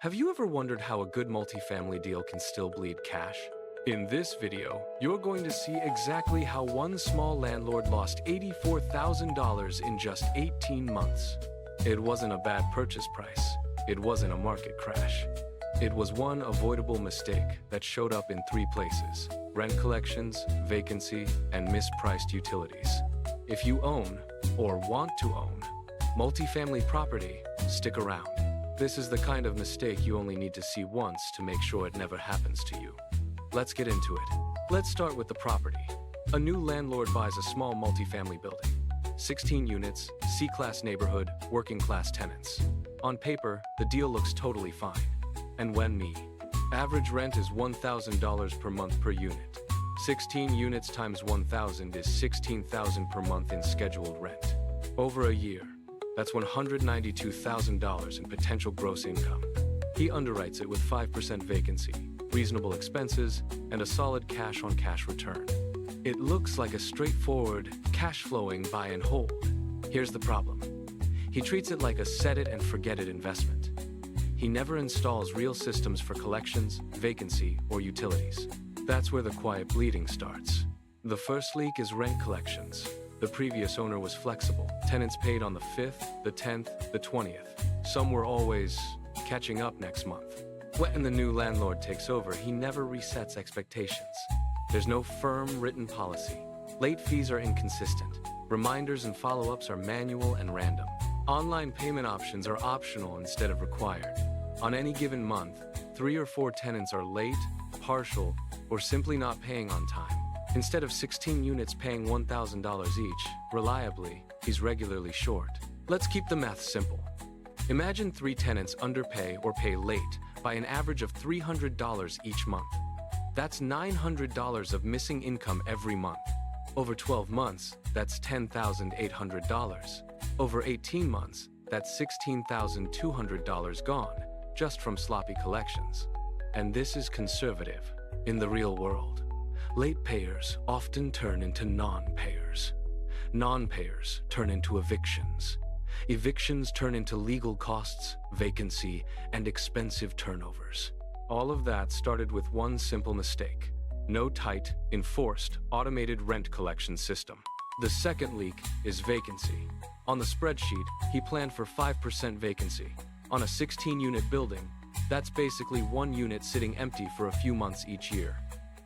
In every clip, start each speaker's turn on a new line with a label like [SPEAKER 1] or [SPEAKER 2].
[SPEAKER 1] Have you ever wondered how a good multifamily deal can still bleed cash? In this video, you're going to see exactly how one small landlord lost $84,000 in just 18 months. It wasn't a bad purchase price. It wasn't a market crash. It was one avoidable mistake that showed up in three places: rent collections, vacancy, and mispriced utilities. If you own, or want to own, multifamily property, stick around. This is the kind of mistake you only need to see once to make sure it never happens to you. Let's get into it. Let's start with the property. A new landlord buys a small multifamily building. 16 units, C-class neighborhood, working-class tenants. On paper, the deal looks totally fine. And when me. Average rent is $1,000 per month per unit. 16 units times 1,000 is $16,000 per month in scheduled rent. Over a year, that's $192,000 in potential gross income. He underwrites it with 5% vacancy, reasonable expenses, and a solid cash-on-cash return. It looks like a straightforward, cash-flowing buy and hold. Here's the problem. He treats it like a set-it-and-forget-it investment. He never installs real systems for collections, vacancy, or utilities. That's where the quiet bleeding starts. The first leak is rent collections. The previous owner was flexible. Tenants paid on the 5th, the 10th, the 20th. Some were always catching up next month. When the new landlord takes over, he never resets expectations. There's no firm written policy. Late fees are inconsistent. Reminders and follow-ups are manual and random. Online payment options are optional instead of required. On any given month, 3 or 4 tenants are late, partial, or simply not paying on time. Instead of 16 units paying $1,000 each, reliably, he's regularly short. Let's keep the math simple. Imagine 3 tenants underpay or pay late by an average of $300 each month. That's $900 of missing income every month. Over 12 months, that's $10,800. Over 18 months, that's $16,200 gone, just from sloppy collections. And this is conservative. In the real world, late payers often turn into non-payers. Non-payers turn into evictions. Evictions turn into legal costs, vacancy, and expensive turnovers. All of that started with one simple mistake: no tight, enforced, automated rent collection system. The second leak is vacancy. On the spreadsheet, he planned for 5% vacancy. On a 16-unit building, that's basically 1 unit sitting empty for a few months each year.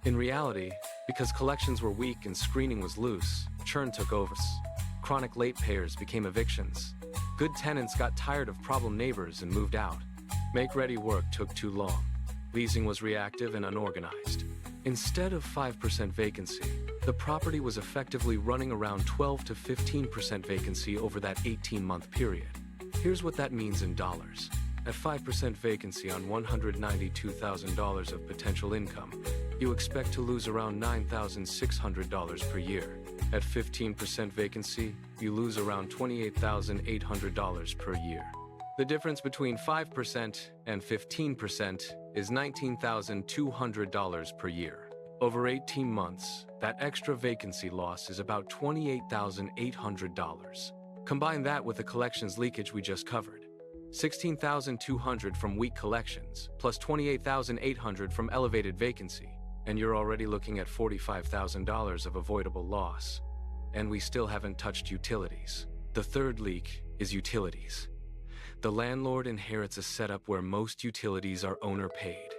[SPEAKER 1] In reality, because collections were weak and screening was loose, churn took over. Chronic late payers became evictions. Good tenants got tired of problem neighbors and moved out. Make-ready work took too long. Leasing was reactive and unorganized. Instead of 5% vacancy, the property was effectively running around 12 to 15% vacancy over that 18-month period. Here's what that means in dollars. At 5% vacancy on $192,000 of potential income, you expect to lose around $9,600 per year. At 15% vacancy, you lose around $28,800 per year. The difference between 5% and 15% is $19,200 per year. Over 18 months, that extra vacancy loss is about $28,800. Combine that with the collections leakage we just covered. $16,200 from weak collections, plus $28,800 from elevated vacancy, and you're already looking at $45,000 of avoidable loss. And we still haven't touched utilities. The third leak is utilities. The landlord inherits a setup where most utilities are owner-paid.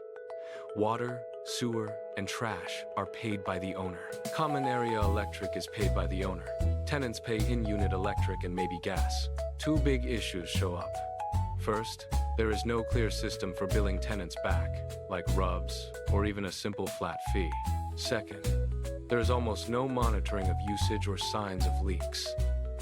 [SPEAKER 1] Water, sewer, and trash are paid by the owner. Common area electric is paid by the owner. Tenants pay in-unit electric and maybe gas. 2 big issues show up. First, there is no clear system for billing tenants back, like RUBS, or even a simple flat fee. Second, there is almost no monitoring of usage or signs of leaks.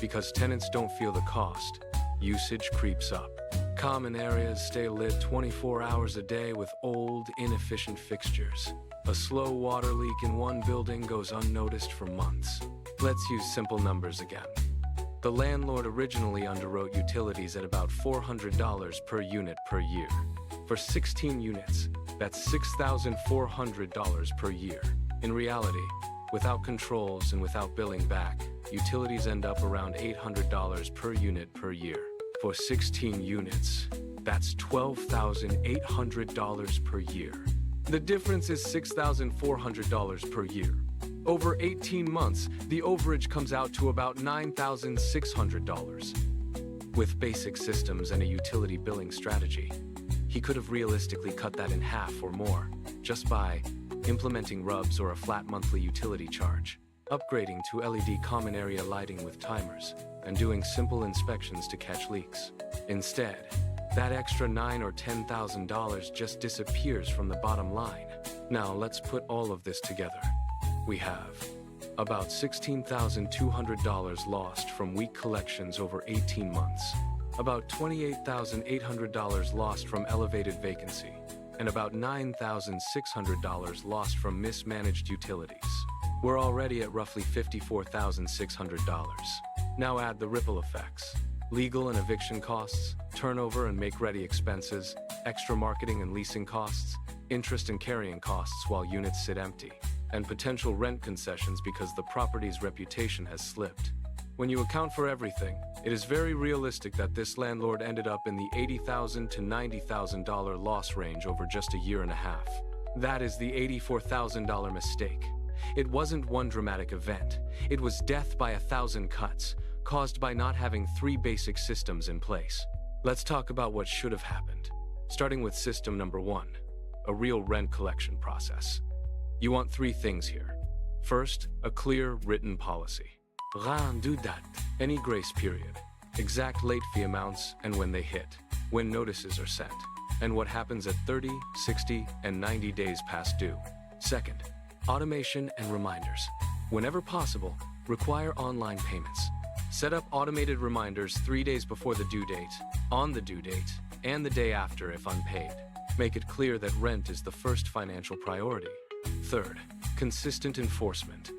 [SPEAKER 1] Because tenants don't feel the cost, usage creeps up. Common areas stay lit 24 hours a day with old, inefficient fixtures. A slow water leak in one building goes unnoticed for months. Let's use simple numbers again. The landlord originally underwrote utilities at about $400 per unit per year. For 16 units, that's $6,400 per year. In reality, without controls and without billing back, utilities end up around $800 per unit per year. For 16 units, That's $12,800 per year. The difference is $6,400 per year. Over 18 months, the overage comes out to about $9,600. With basic systems and a utility billing strategy, he could have realistically cut that in half or more, just by implementing RUBs or a flat monthly utility charge, upgrading to LED common area lighting with timers, and doing simple inspections to catch leaks. Instead, that extra $9,000 or $10,000 just disappears from the bottom line. Now let's put all of this together. We have about $16,200 lost from weak collections over 18 months, about $28,800 lost from elevated vacancy, and about $9,600 lost from mismanaged utilities. We're already at roughly $54,600. Now add the ripple effects: legal and eviction costs, turnover and make-ready expenses, extra marketing and leasing costs, interest and carrying costs while units sit empty, and potential rent concessions because the property's reputation has slipped. When you account for everything, it is very realistic that this landlord ended up in the $80,000 to $90,000 loss range over just a year and a half. That is the $84,000 mistake. It wasn't one dramatic event. It was death by 1,000 cuts, caused by not having 3 basic systems in place. Let's talk about what should have happened. Starting with system number 1, a real rent collection process. You want 3 things here. First, a clear written policy. Rien de date, any grace period, exact late fee amounts and when they hit, when notices are sent, and what happens at 30, 60, and 90 days past due. Second, automation and reminders. Whenever possible, require online payments. Set up automated reminders 3 days before the due date, on the due date, and the day after if unpaid. Make it clear that rent is the first financial priority. Third, consistent enforcement.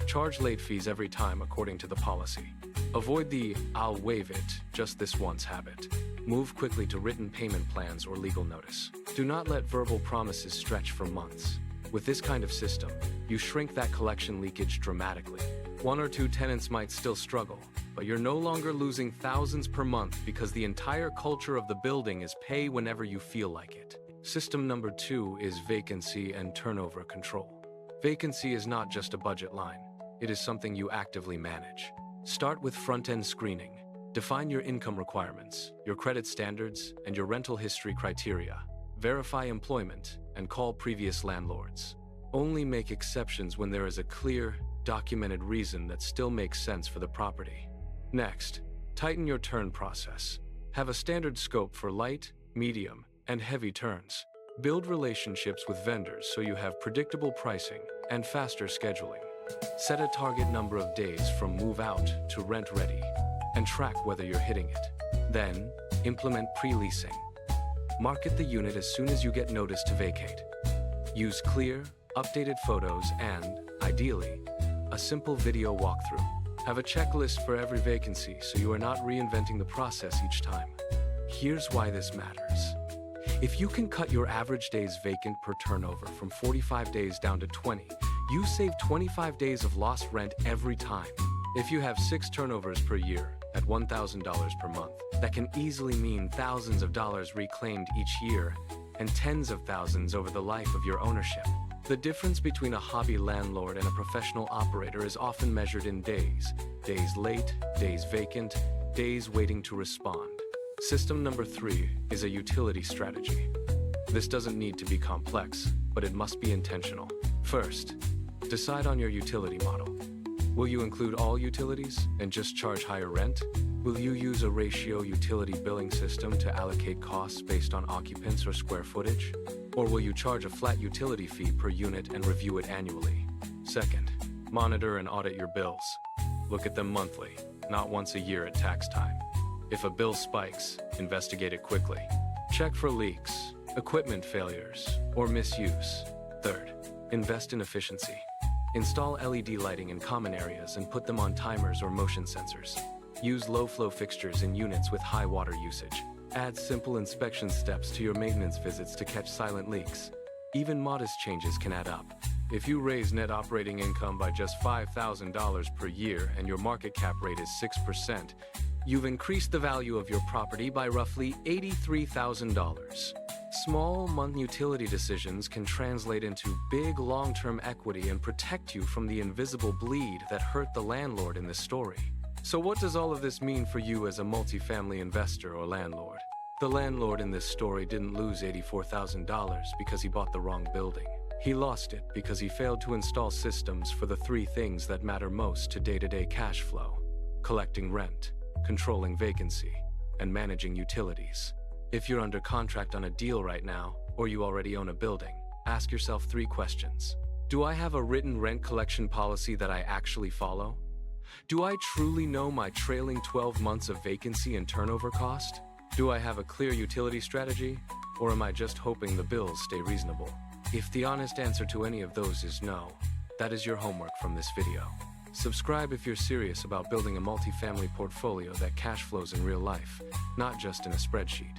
[SPEAKER 1] Charge late fees every time according to the policy. Avoid the "I'll waive it, just this once" habit. Move quickly to written payment plans or legal notice. Do not let verbal promises stretch for months. With this kind of system, you shrink that collection leakage dramatically. 1 or 2 tenants might still struggle, but you're no longer losing thousands per month because the entire culture of the building is pay whenever you feel like it. System number 2 is vacancy and turnover control. Vacancy is not just a budget line. It is something you actively manage. Start with front-end screening. Define your income requirements, your credit standards, and your rental history criteria. Verify employment and call previous landlords. Only make exceptions when there is a clear, documented reason that still makes sense for the property. Next, tighten your turn process. Have a standard scope for light, medium, and heavy turns. Build relationships with vendors so you have predictable pricing and faster scheduling. Set a target number of days from move out to rent ready and track whether you're hitting it. Then, implement pre-leasing. Market the unit as soon as you get notice to vacate. Use clear, updated photos and, ideally, a simple video walkthrough. Have a checklist for every vacancy so you are not reinventing the process each time. Here's why this matters. If you can cut your average days vacant per turnover from 45 days down to 20, you save 25 days of lost rent every time. If you have 6 turnovers per year at $1,000 per month, that can easily mean thousands of dollars reclaimed each year and tens of thousands over the life of your ownership. The difference between a hobby landlord and a professional operator is often measured in days. Days late, days vacant, days waiting to respond. System number 3 is a utility strategy. This doesn't need to be complex, but it must be intentional. First, decide on your utility model. Will you include all utilities and just charge higher rent? Will you use a ratio utility billing system to allocate costs based on occupants or square footage? Or will you charge a flat utility fee per unit and review it annually? Second, monitor and audit your bills. Look at them monthly, not once a year at tax time. If a bill spikes, investigate it quickly. Check for leaks, equipment failures, or misuse. Third, invest in efficiency. Install LED lighting in common areas and put them on timers or motion sensors. Use low-flow fixtures in units with high water usage. Add simple inspection steps to your maintenance visits to catch silent leaks. Even modest changes can add up. If you raise net operating income by just $5,000 per year and your market cap rate is 6%, you've increased the value of your property by roughly $83,000. Small monthly utility decisions can translate into big long-term equity and protect you from the invisible bleed that hurt the landlord in this story. So what does all of this mean for you as a multifamily investor or landlord? The landlord in this story didn't lose $84,000 because he bought the wrong building. He lost it because he failed to install systems for the three things that matter most to day-to-day cash flow: collecting rent, controlling vacancy, and managing utilities. If you're under contract on a deal right now, or you already own a building, ask yourself 3 questions. Do I have a written rent collection policy that I actually follow? Do I truly know my trailing 12 months of vacancy and turnover cost? Do I have a clear utility strategy? Or am I just hoping the bills stay reasonable? If the honest answer to any of those is no, that is your homework from this video. Subscribe if you're serious about building a multifamily portfolio that cash flows in real life, not just in a spreadsheet.